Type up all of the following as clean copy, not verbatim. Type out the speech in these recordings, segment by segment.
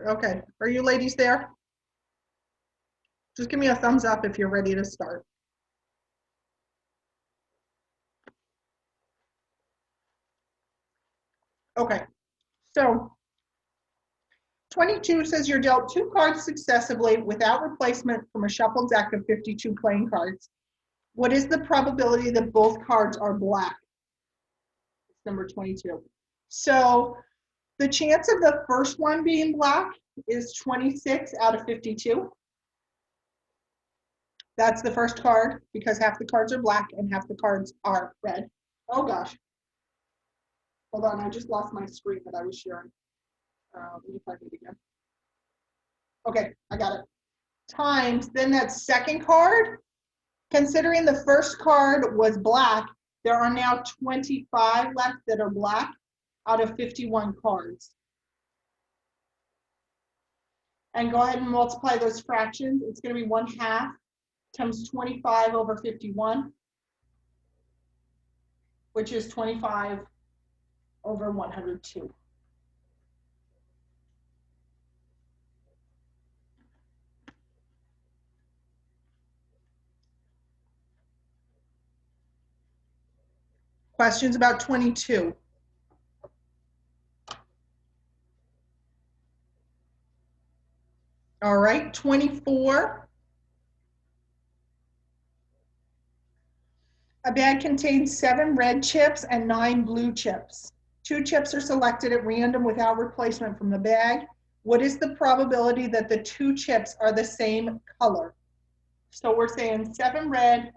Okay, are you ladies there? Just give me a thumbs up if you're ready to start. Okay, so 22 says you're dealt 2 cards successively without replacement from a shuffled deck of 52 playing cards. What is the probability that both cards are black? It's number 22. So the chance of the first one being black is 26 out of 52. That's the first card because half the cards are black and half the cards are red. Oh gosh. Hold on, I just lost my screen that I was sharing. Let me find it again. Okay, I got it. Times, then that second card, considering the first card was black, there are now 25 left that are black out of 51 cards. And go ahead and multiply those fractions. It's going to be 1/2 times 25 over 51, which is 25 over 102. Questions about 22? All right, 24. A bag contains 7 red chips and 9 blue chips. 2 chips are selected at random without replacement from the bag. What is the probability that the 2 chips are the same color? So we're saying 7 red,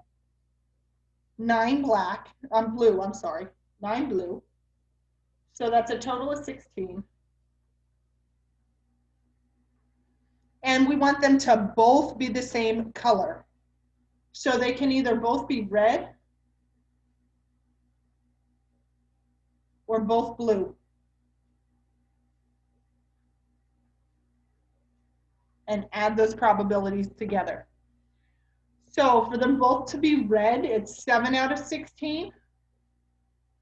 9 black, blue, I'm sorry, 9 blue. So that's a total of 16. And we want them to both be the same color. So they can either both be red or both blue. And add those probabilities together. So for them both to be red, it's 7 out of 16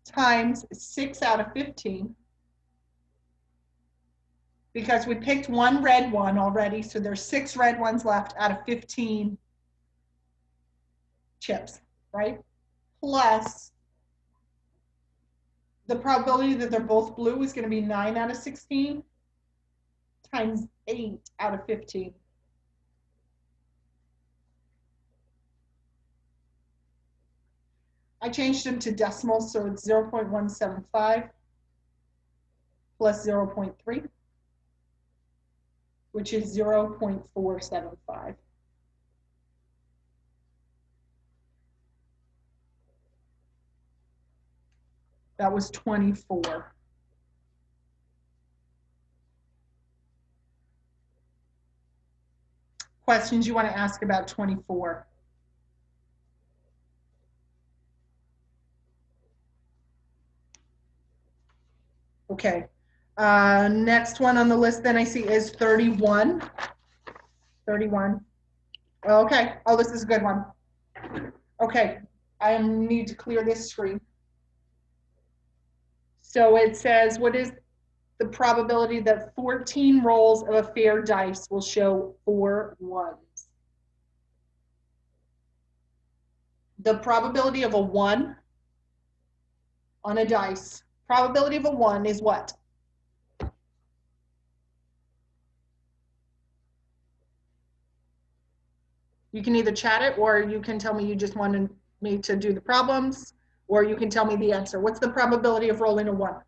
times 6 out of 15. Because we picked one red one already, so there's 6 red ones left out of 15 chips, right? Plus the probability that they're both blue is going to be 9 out of 16 times 8 out of 15. I changed them to decimals, so it's 0.175 plus 0.3, which is 0.475. That was 24. Questions you want to ask about 24? Okay. Next one on the list then I see is 31. 31. Okay. Oh, this is a good one. Okay. I need to clear this screen. So it says, what is the probability that 14 rolls of a fair dice will show 4 ones? The probability of a 1 on a dice, probability of a 1 is what? You can either chat it, or you can tell me you just wanted me to do the problems, or you can tell me the answer. What's the probability of rolling a 1?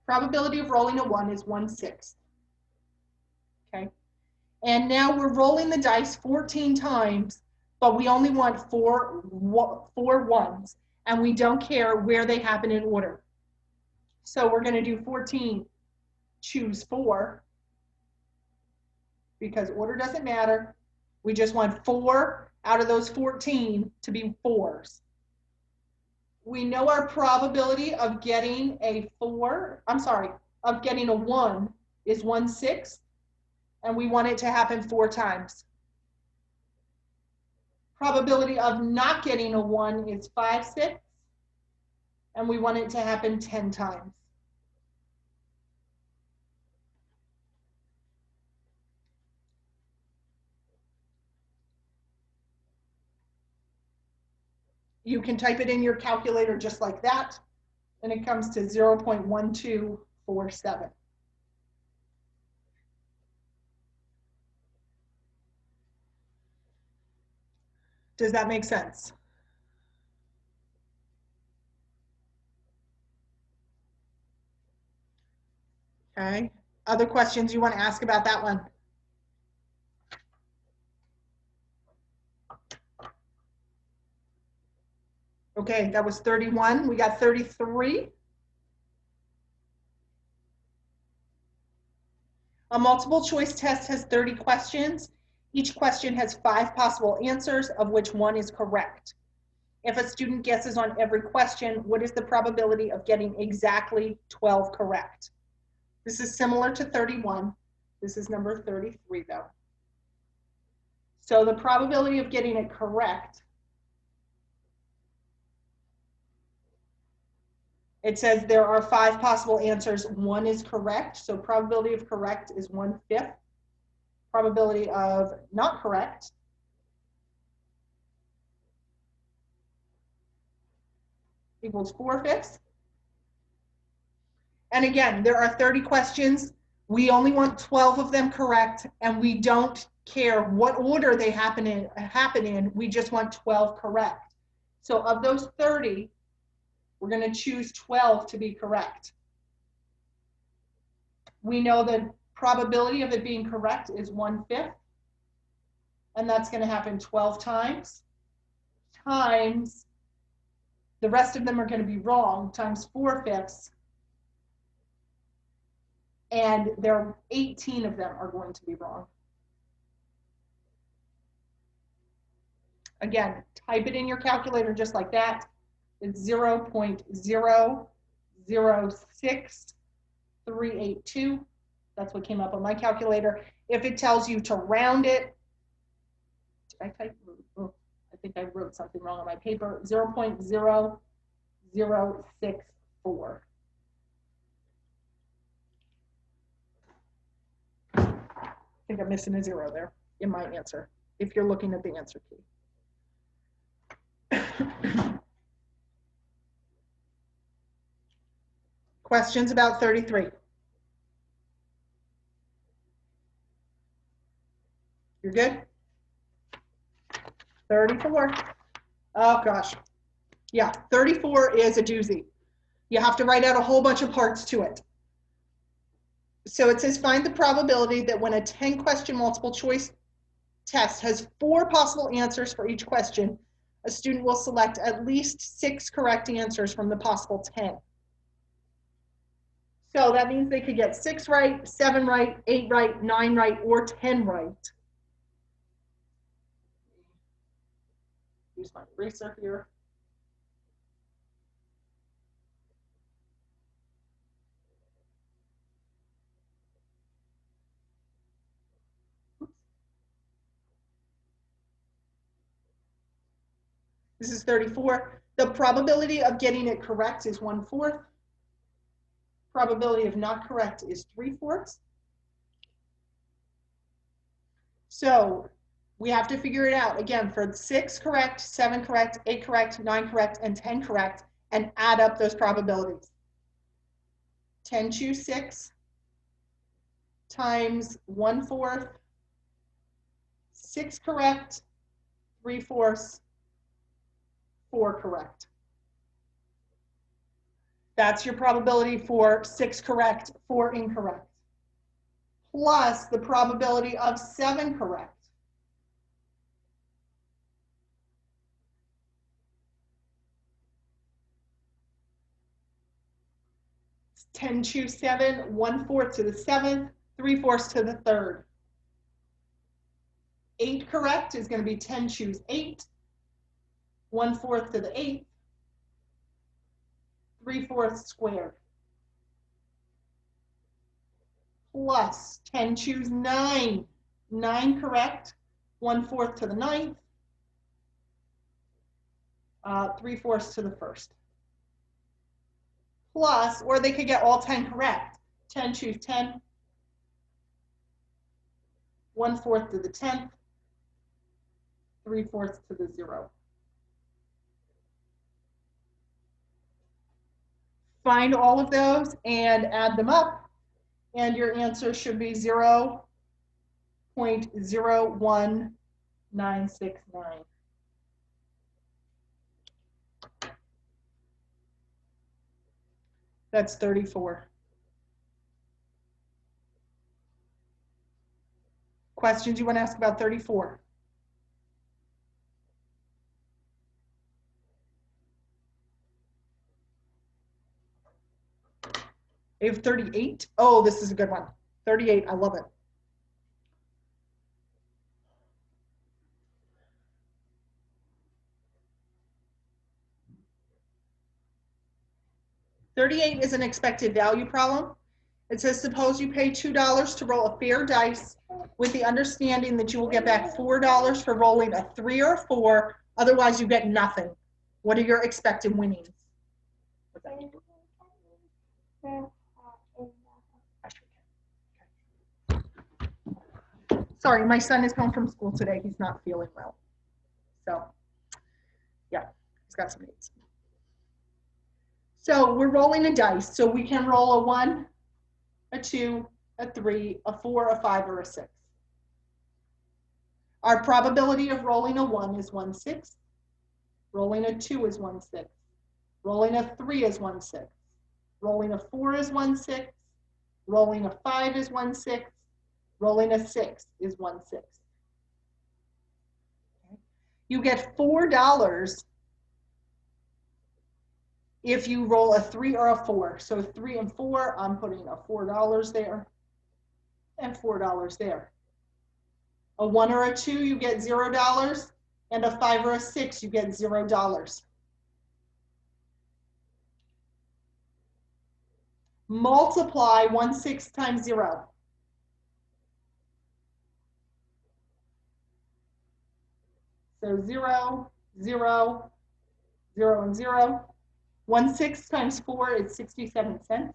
Probability of rolling a 1 is 1/6. Okay. And now we're rolling the dice 14 times, but we only want four ones, and we don't care where they happen in order. So we're going to do 14, choose 4, because order doesn't matter. We just want 4 out of those 14 to be 4s. We know our probability of getting a 1 is 1/6, and we want it to happen 4 times. Probability of not getting a 1 is 5/6, and we want it to happen 10 times. You can type it in your calculator just like that, and it comes to 0.1247. Does that make sense? Okay. Other questions you want to ask about that one? Okay, that was 31. We got 33. A multiple choice test has 30 questions. Each question has 5 possible answers, of which 1 is correct. If a student guesses on every question, what is the probability of getting exactly 12 correct? This is similar to 31. This is number 33 though. So the probability of getting it correct, it says there are 5 possible answers. 1 is correct. So probability of correct is 1/5. Probability of not correct equals 4/5. And again, there are 30 questions. We only want 12 of them correct, and we don't care what order they happen in. We just want 12 correct. So of those 30, we're going to choose 12 to be correct. We know the probability of it being correct is 1/5, and that's going to happen 12 times, times the rest of them are going to be wrong, times 4/5, and there are 18 of them are going to be wrong. Again, type it in your calculator just like that. It's 0.006382. That's what came up on my calculator. If it tells you to round it, did I type? Oh, I think I wrote something wrong on my paper. 0.0064. I think I'm missing a 0 there in my answer, if you're looking at the answer key. Questions about 33? You're good? 34. Oh gosh. Yeah, 34 is a doozy. You have to write out a whole bunch of parts to it. So it says find the probability that when a 10-question multiple choice test has 4 possible answers for each question, a student will select at least 6 correct answers from the possible 10. So that means they could get 6 right, 7 right, 8 right, 9 right, or 10 right. Use my eraser here. This is 34. The probability of getting it correct is 1/4. Probability of not correct is 3/4. So we have to figure it out again for 6 correct, 7 correct, 8 correct, 9 correct, and 10 correct, and add up those probabilities. 10 choose 6 times 1/4, 6 correct, 3/4, 4 correct. That's your probability for 6 correct, 4 incorrect, plus the probability of 7 correct. It's 10 choose 7, 1/4 to the 7th, 3/4 to the 3rd. 8 correct is going to be 10 choose 8, 1/4 to the 8th, 3/4 squared. Plus 10 choose 9, 9 correct, 1/4 to the 9th, 3/4 to the first. Plus, or they could get all 10 correct. 10, choose 10. 1/4 to the 10th. 3/4 to the 0. Find all of those and add them up, and your answer should be 0.01969. That's 34. Questions you want to ask about 34? I have 38. Oh, this is a good one. 38, I love it. $38 is an expected value problem. It says, suppose you pay $2 to roll a fair dice with the understanding that you will get back $4 for rolling a 3 or a 4, otherwise you get nothing. What are your expected winnings? Sorry, my son is home from school today. He's not feeling well. So, yeah, he's got some needs. So we're rolling a dice. So we can roll a 1, a 2, a 3, a 4, a 5, or a 6. Our probability of rolling a 1 is 1/6. Rolling a 2 is 1/6. Rolling a 3 is 1/6. Rolling a 4 is 1/6. Rolling a 5 is 1/6. Rolling a 6 is 1/6. Okay. You get $4 if you roll a 3 or a 4. So 3 and 4, I'm putting a $4 there and $4 there. A 1 or a 2, you get $0, and a 5 or a 6, you get $0. Multiply 1/6 times 0. So 0, 0, 0, and 0. 1/6 times 4 is 67 cents.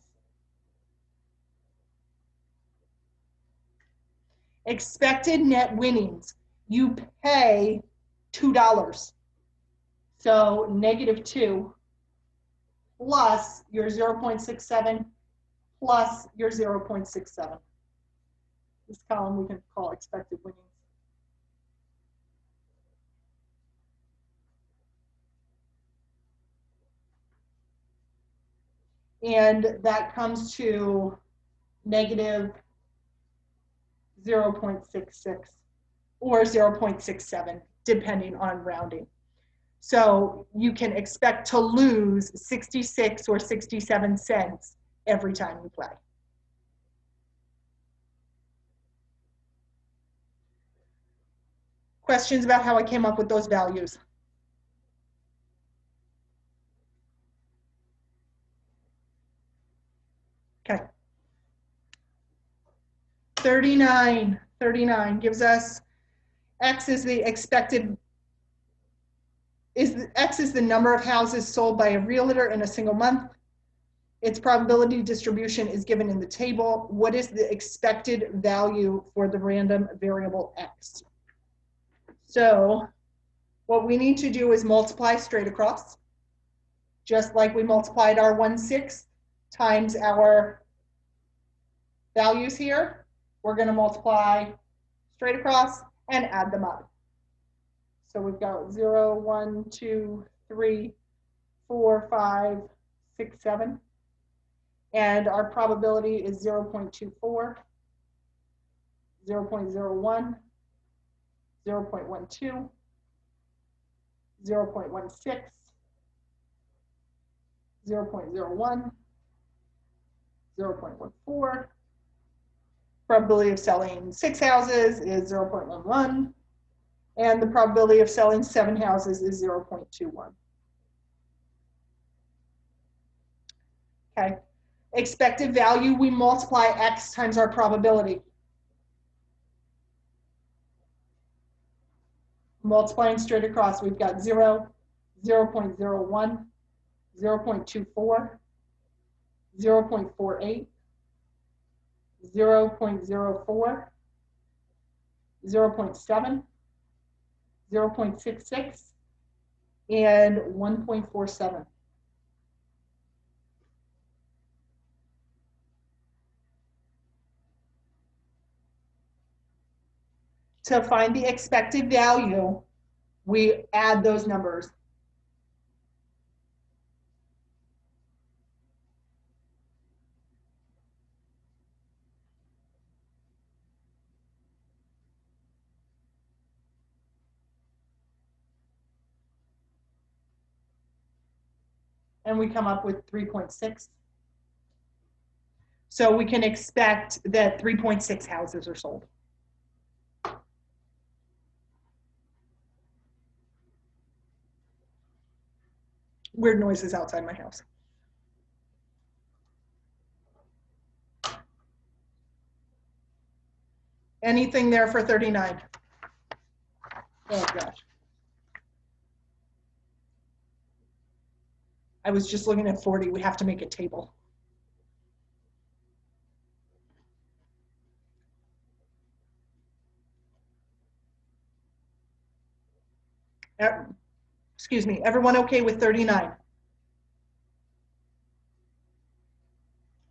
Expected net winnings. You pay $2. So -2 plus your 0.67 plus your 0.67. This column we can call expected winnings. And that comes to -0.66 or 0.67, depending on rounding. So you can expect to lose 66 or 67 cents every time you play. Questions about how I came up with those values? Okay. 39 gives us X is the expected, X is the number of houses sold by a realtor in a single month. Its probability distribution is given in the table. What is the expected value for the random variable X? So what we need to do is multiply straight across, just like we multiplied our 1/6 times our values here. We're going to multiply straight across and add them up. So we've got 0, 1, 2, 3, 4, 5, 6, 7. And our probability is 0.24, 0.01, 0.12, 0.16, 0.01, 0.14. Probability of selling 6 houses is 0.11. And the probability of selling 7 houses is 0.21. Okay. Expected value, we multiply X times our probability. Multiplying straight across, we've got 0, 0.01, 0.24, 0.48, 0.04, 0.7, 0.66, and 1.47. To find the expected value, we add those numbers. And we come up with 3.6. So we can expect that 3.6 houses are sold. Weird noises outside my house. Anything there for 39? Oh gosh. I was just looking at 40. We have to make a table. Excuse me, everyone okay with 39?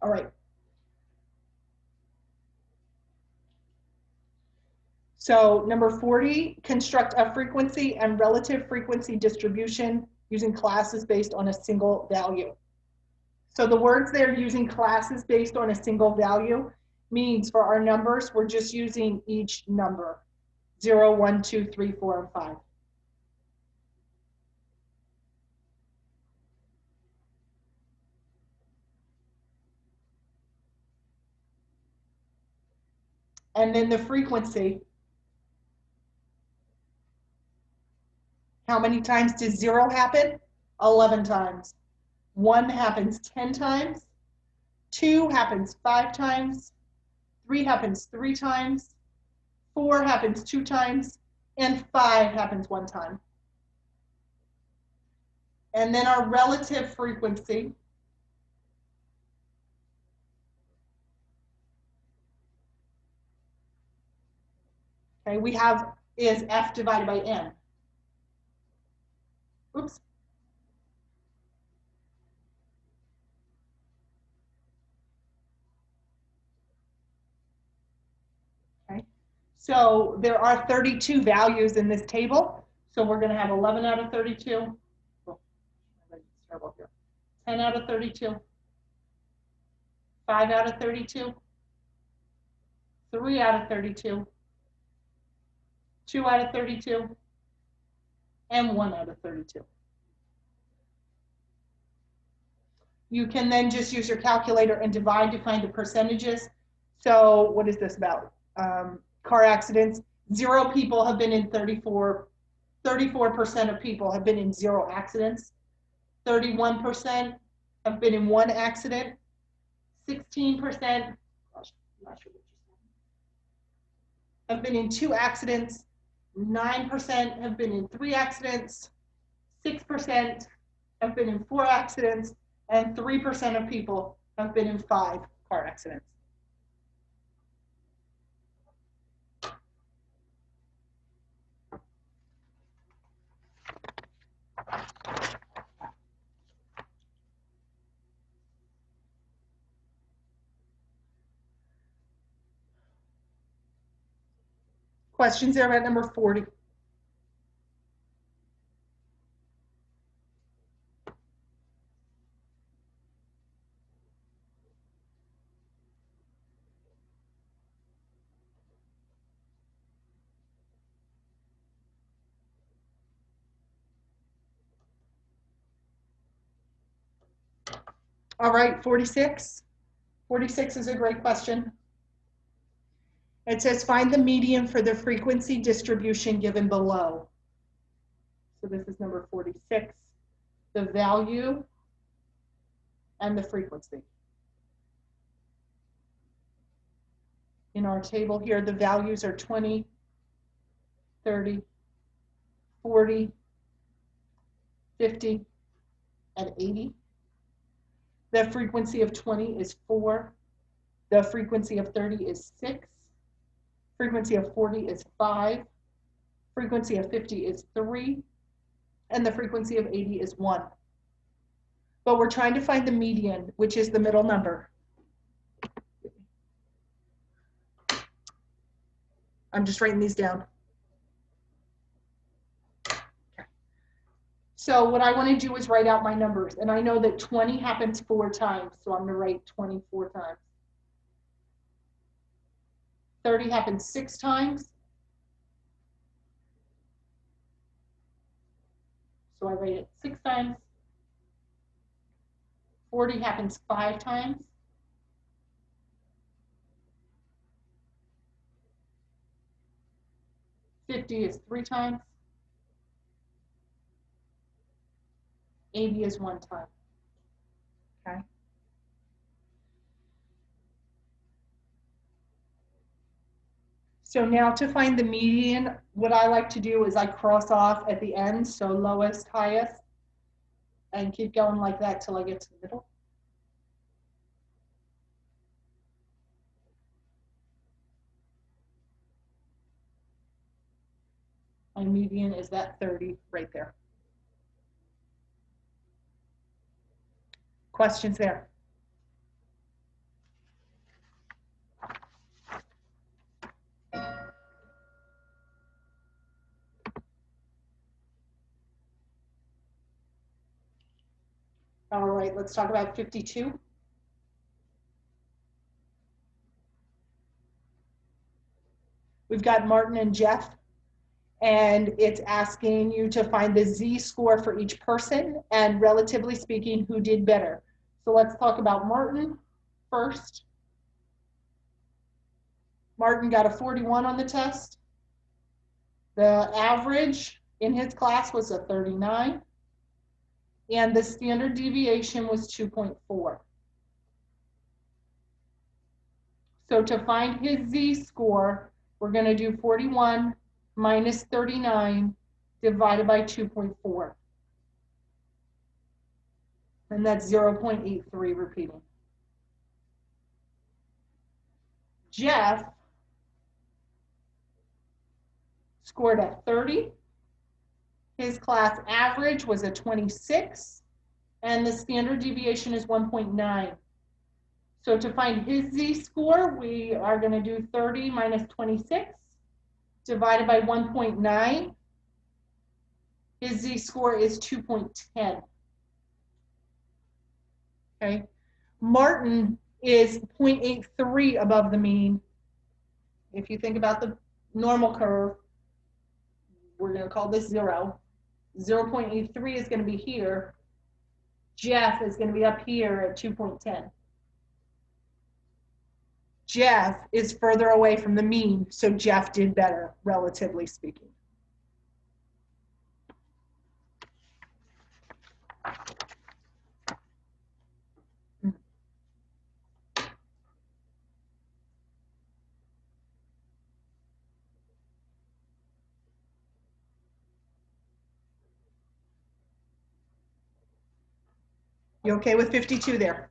All right. So number 40, construct a frequency and relative frequency distribution using classes based on a single value. So the words there, using classes based on a single value, means for our numbers, we're just using each number, 0, 1, 2, 3, 4, and 5. And then the frequency, how many times does 0 happen? 11 times. 1 happens 10 times. 2 happens 5 times. 3 happens 3 times. 4 happens 2 times. And 5 happens 1 time. And then our relative frequency, okay, we have is F divided by N. Oops. Okay. So there are 32 values in this table. So we're going to have 11 out of 32. Oh, 10 out of 32. 5 out of 32. 3 out of 32. 2 out of 32. And 1 out of 32. You can then just use your calculator and divide to find the percentages. So what is this about? Car accidents. 0 people have been in 34% of people have been in 0 accidents. 31% have been in 1 accident. 16% have been in 2 accidents. 9% have been in 3 accidents. 6% have been in 4 accidents. And 3% of people have been in 5 car accidents. Questions there about number 40? All right, 46. 46 is a great question. It says, find the median for the frequency distribution given below. So this is number 46. The value and the frequency. In our table here, the values are 20, 30, 40, 50, and 80. The frequency of 20 is 4. The frequency of 30 is 6. Frequency of 40 is 5. Frequency of 50 is 3. And the frequency of 80 is 1. But we're trying to find the median, which is the middle number. I'm just writing these down. Okay. So what I want to do is write out my numbers. And I know that 20 happens 4 times, so I'm going to write 24 times. 30 happens 6 times. So I write it 6 times. 40 happens 5 times. 50 is 3 times. 80 is 1 time. Okay. So now to find the median, what I like to do is I cross off at the end, so lowest, highest, and keep going like that till I get to the middle. My median is that 30 right there. Questions there? All right, let's talk about 52. We've got Martin and Jeff, and it's asking you to find the Z-score for each person and, relatively speaking, who did better. So let's talk about Martin first. Martin got a 41 on the test. The average in his class was a 39, and the standard deviation was 2.4. So to find his Z-score, we're going to do 41 minus 39 divided by 2.4. And that's 0.83 repeating. Jeff scored a 30. His class average was a 26, and the standard deviation is 1.9. So to find his Z-score, we are going to do 30 minus 26 divided by 1.9. His Z-score is 2.10. Okay. Martin is 0.83 above the mean. If you think about the normal curve, we're going to call this 0. 0.83 is going to be here. Jeff is going to be up here at 2.10. Jeff is further away from the mean, so Jeff did better, relatively speaking. You okay with 52 there?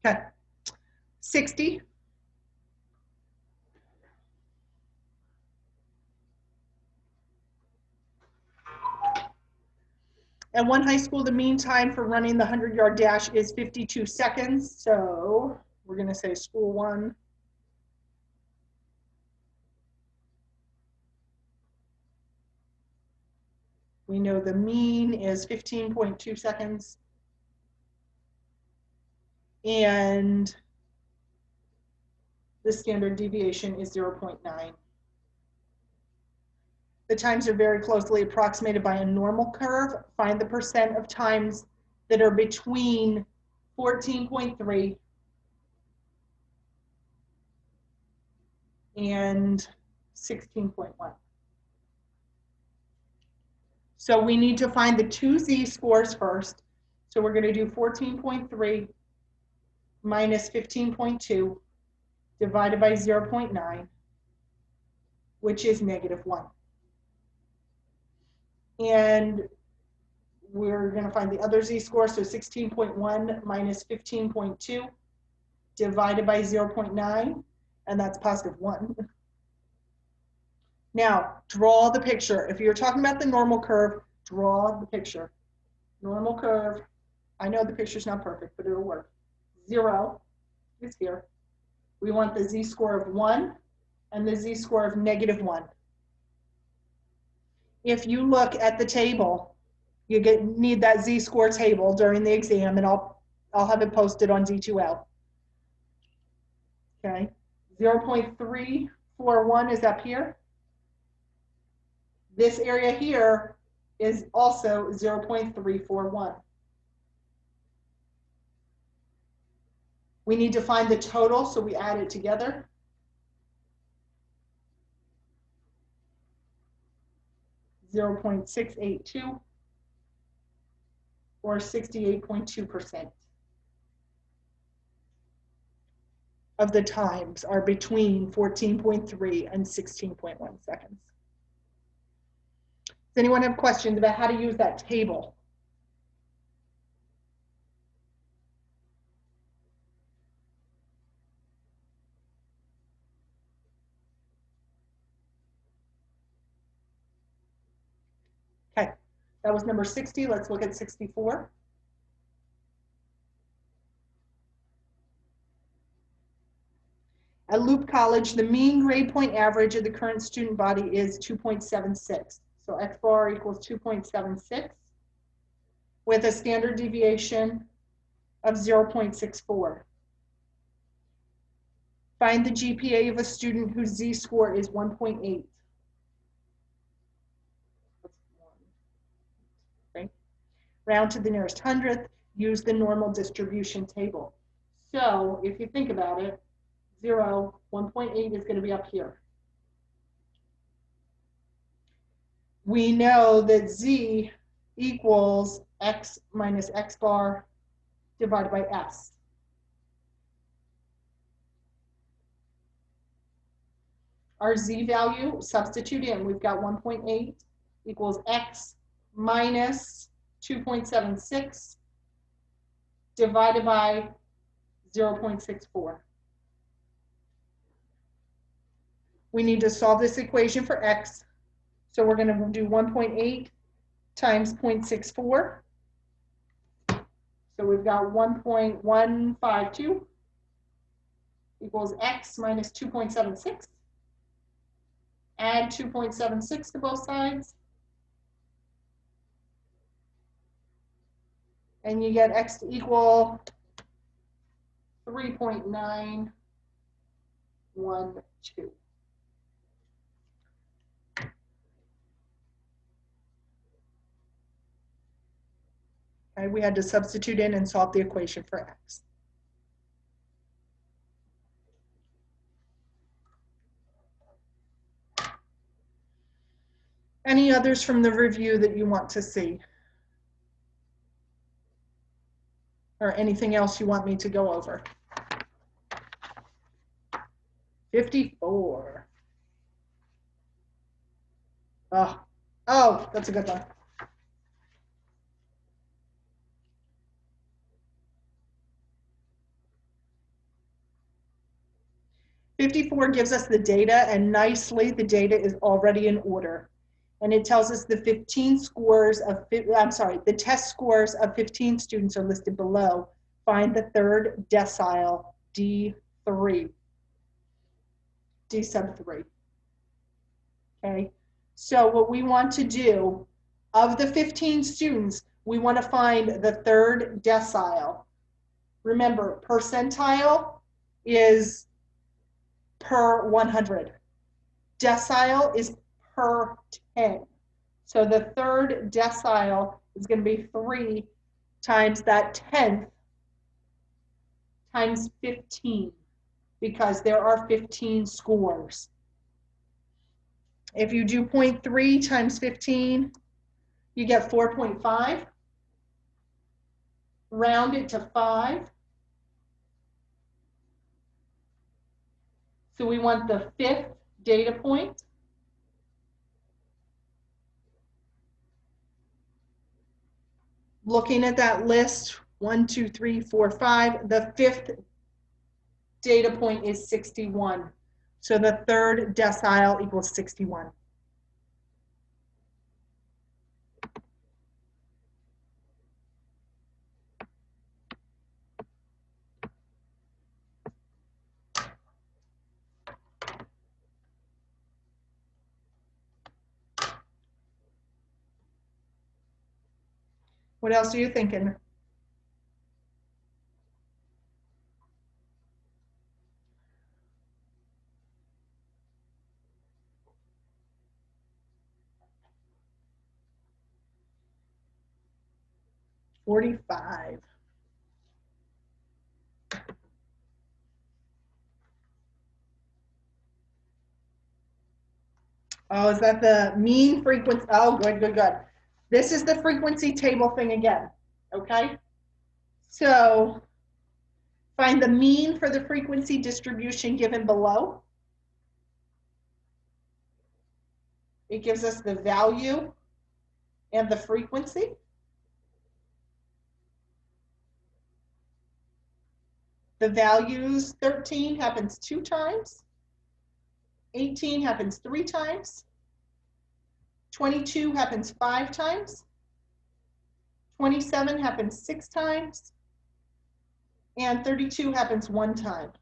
Okay. 60. At one high school, the mean time for running the 100-yard dash is 52 seconds. So we're going to say school 1. We know the mean is 15.2 seconds. And the standard deviation is 0.9. The times are very closely approximated by a normal curve. Find the percent of times that are between 14.3 and 16.1. So we need to find the 2 Z-scores first. So we're going to do 14.3 minus 15.2 divided by 0.9, which is -1. And we're going to find the other z-score. So 16.1 minus 15.2 divided by 0.9, and that's positive 1. Now, draw the picture. If you're talking about the normal curve, draw the picture. Normal curve. I know the picture's not perfect, but it'll work. 0 is here. We want the z-score of 1 and the z-score of -1. If you look at the table, you need that z-score table during the exam, and I'll have it posted on D2L. Okay, 0.341 is up here. This area here is also 0.341. We need to find the total, so we add it together. .682 or 68.2% of the times are between 14.3 and 16.1 seconds. Does anyone have questions about how to use that table? Okay, that was number 60. Let's look at 64. At Loop College, the mean grade point average of the current student body is 2.76. So X bar equals 2.76 with a standard deviation of 0.64. Find the GPA of a student whose z-score is 1.8. Okay. Round to the nearest hundredth, use the normal distribution table. So if you think about it, 0, 1.8 is going to be up here. We know that z equals x minus x bar divided by s. Our z value, substitute in, we've got 1.8 equals x minus 2.76 divided by 0.64. We need to solve this equation for x. So we're going to do 1.8 times 0.64. So we've got 1.152 equals x minus 2.76. Add 2.76 to both sides. And you get x to equal 3.912. Okay, we had to substitute in and solve the equation for x. Any others from the review that you want to see? Or anything else you want me to go over? 54. Oh, that's a good one. $54 gives us the data, and nicely the data is already in order. And it tells us the the test scores of 15 students are listed below. Find the third decile, D3, D sub 3. Okay, so what we want to do, of the 15 students, we want to find the third decile. Remember, percentile is per 100. Decile is per 10. So the third decile is going to be 3 times that 10th times 15, because there are 15 scores. If you do 0.3 times 15, you get 4.5. Round it to 5. So we want the 5th data point. Looking at that list, 1, 2, 3, 4, 5, the fifth data point is 61. So the third decile equals 61. What else are you thinking? $45. Oh, is that the mean frequency? Oh, good, good, good. This is the frequency table thing again, okay? So find the mean for the frequency distribution given below. It gives us the value and the frequency. The values 13 happens 2 times. 18 happens 3 times. 22 happens 5 times. 27 happens 6 times. And 32 happens 1 time.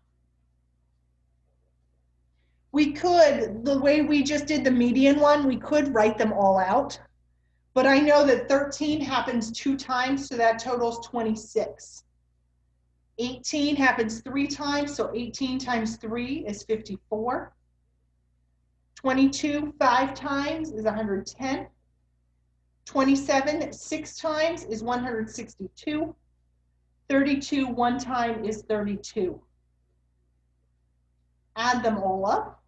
We could, the way we just did the median one, we could write them all out. But I know that 13 happens 2 times, so that totals 26. 18 happens 3 times, so 18 times 3 is 54. 22 5 times is 110. 27 6 times is 162. 32 1 time is 32. Add them all up,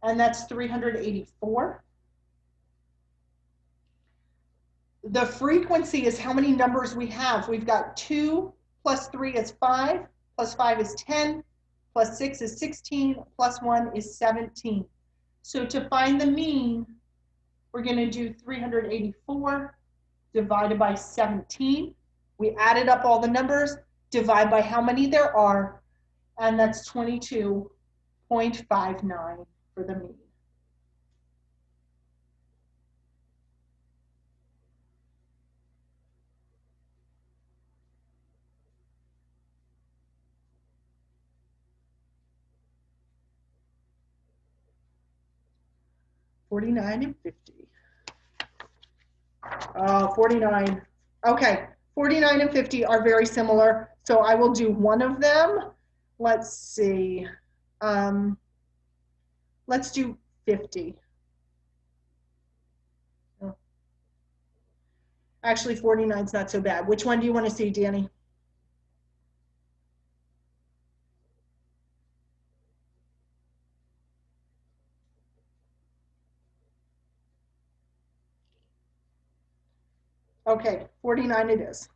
and that's 384. The frequency is how many numbers we have. We've got 2 plus 3 is 5, plus 5 is 10, plus 6 is 16, plus 1 is 17. So to find the mean, we're going to do 384 divided by 17. We added up all the numbers, divide by how many there are, and that's 22.59 for the mean. $49 and $50. 49. Okay, 49 and 50 are very similar. So I will do one of them. Let's see. Let's do 50. Oh. Actually, 49 is not so bad. Which one do you want to see, Danny? Okay, 49 it is.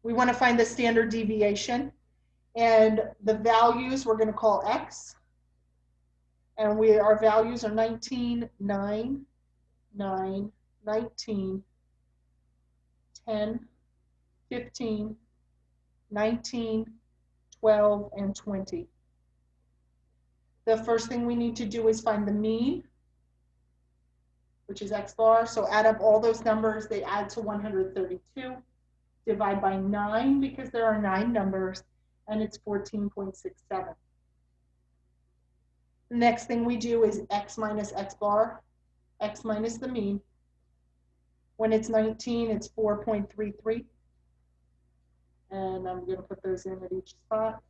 We want to find the standard deviation, and the values we're going to call X, and our values are 19, 9, 9, 19, 10, 15, 19, 12, and 20. The first thing we need to do is find the mean, which is X bar. So add up all those numbers, they add to 132. Divide by 9 because there are 9 numbers, and it's 14.67. The next thing we do is X minus X bar, X minus the mean. When it's 19, it's 4.33. And I'm going to put those in at each spot.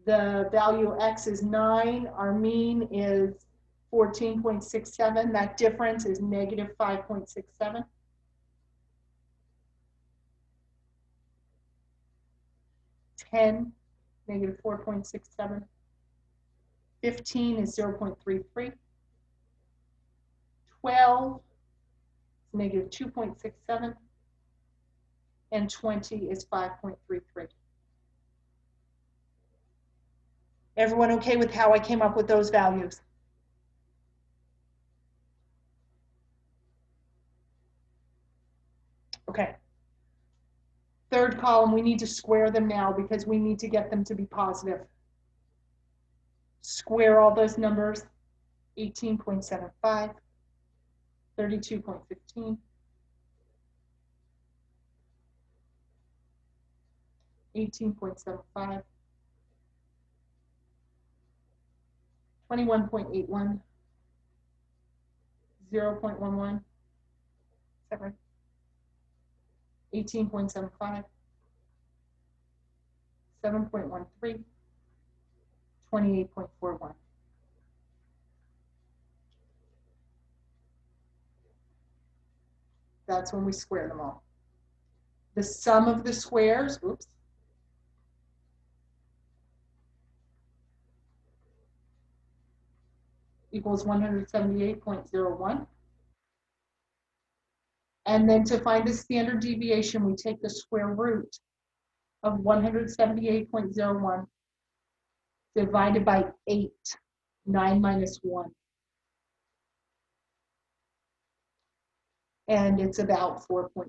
The value X is 9. Our mean is 14.67. That difference is negative 5.67. Negative 4.67. 15 is 0.33. 12 is negative 2.67. And 20 is 5.33. Everyone okay with how I came up with those values? Okay. Third column, we need to square them now because we need to get them to be positive. Square all those numbers, 18.75, 32.15, 18.75, 21.81, 0.11, 18.75, 7.13, 28.41. That's when we square them all. The sum of the squares, oops, equals 178.01. And then to find the standard deviation, we take the square root of 178.01 divided by 8, 9 minus 1. And it's about 4.72.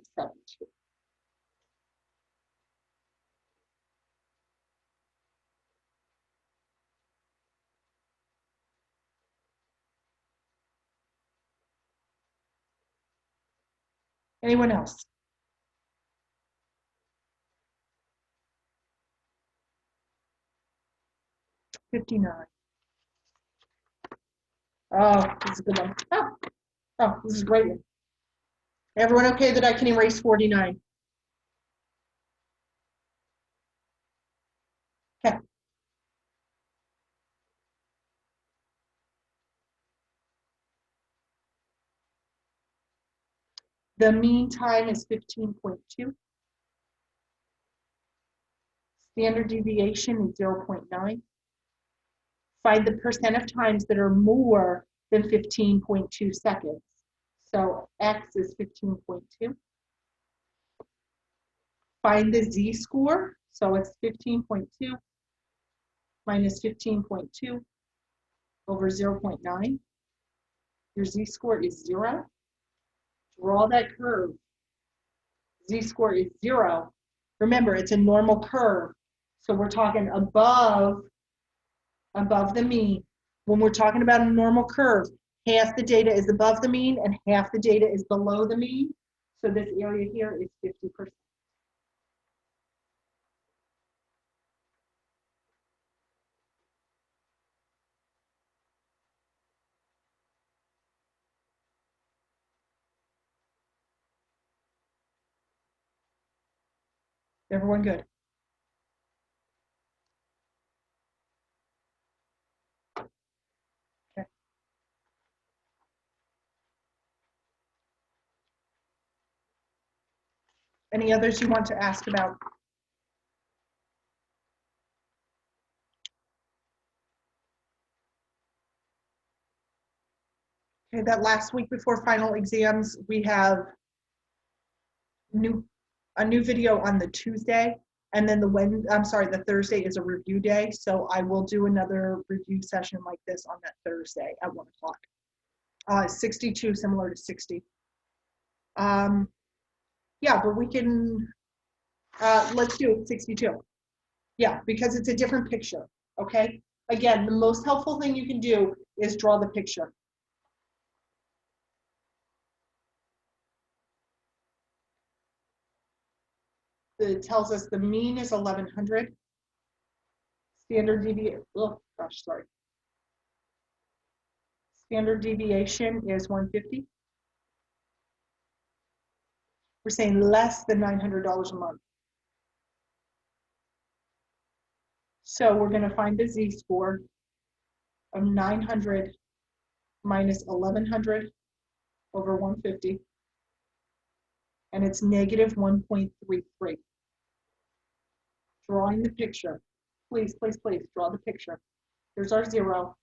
Anyone else? $59. Oh, this is a good one. Oh, this is a great one. Everyone okay that I can erase 49? Okay. The mean time is 15.2. Standard deviation is 0.9. Find the percent of times that are more than 15.2 seconds. So X is 15.2. Find the z-score. So it's 15.2 minus 15.2 over 0.9. Your z-score is 0. Draw that curve. Z-score is 0. Remember, it's a normal curve. So we're talking above the mean. When we're talking about a normal curve, half the data is above the mean and half the data is below the mean. So this area here is 50%. Everyone good? Okay. Any others you want to ask about? Okay, that last week before final exams, we have a new video on the Tuesday, and then the Thursday is a review day. So I will do another review session like this on that Thursday at 1 o'clock. 62, similar to 60. Yeah, but we can, let's do 62. Yeah, because it's a different picture, okay? Again, the most helpful thing you can do is draw the picture. It tells us the mean is 1100. Standard deviation, oh gosh, sorry. Standard deviation is 150. We're saying less than $900 a month. So we're going to find the z-score of 900 minus 1100 over 150. And it's negative 1.33. Drawing the picture. Please, please, please draw the picture. There's our 0.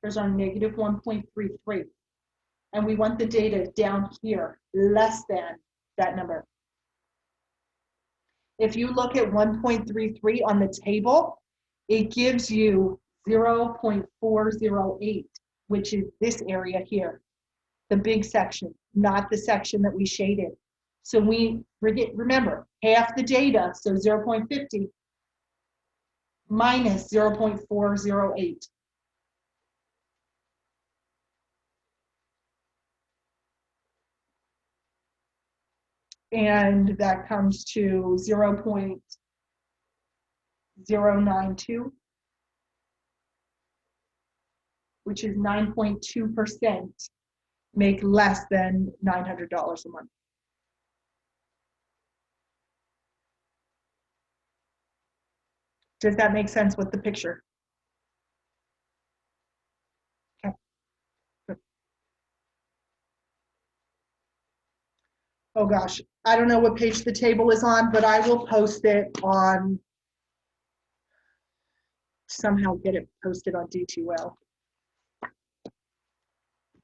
There's our negative 1.33. And we want the data down here, less than that number. If you look at 1.33 on the table, it gives you 0.408, which is this area here, the big section, not the section that we shaded. So remember, half the data, so 0.50 minus 0.408. And that comes to 0.092, which is 9.2%, make less than $900 a month. Does that make sense with the picture? Okay. Good. Oh gosh, I don't know what page the table is on, but I will post it on, somehow get it posted on D2L.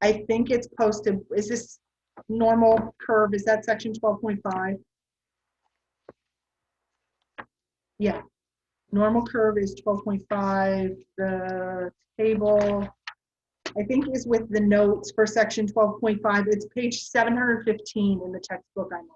I think it's posted, is this normal curve? Is that section 12.5? Yeah, normal curve is 12.5. The table, I think, is with the notes for section 12.5. It's page 715 in the textbook I'm on.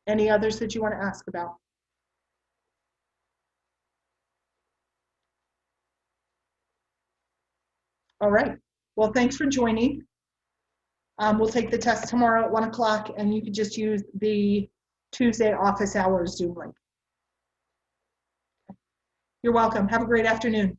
Any others that you want to ask about? All right. Well, thanks for joining. We'll take the test tomorrow at 1 o'clock, and you can just use the Tuesday office hours Zoom link. You're welcome. Have a great afternoon.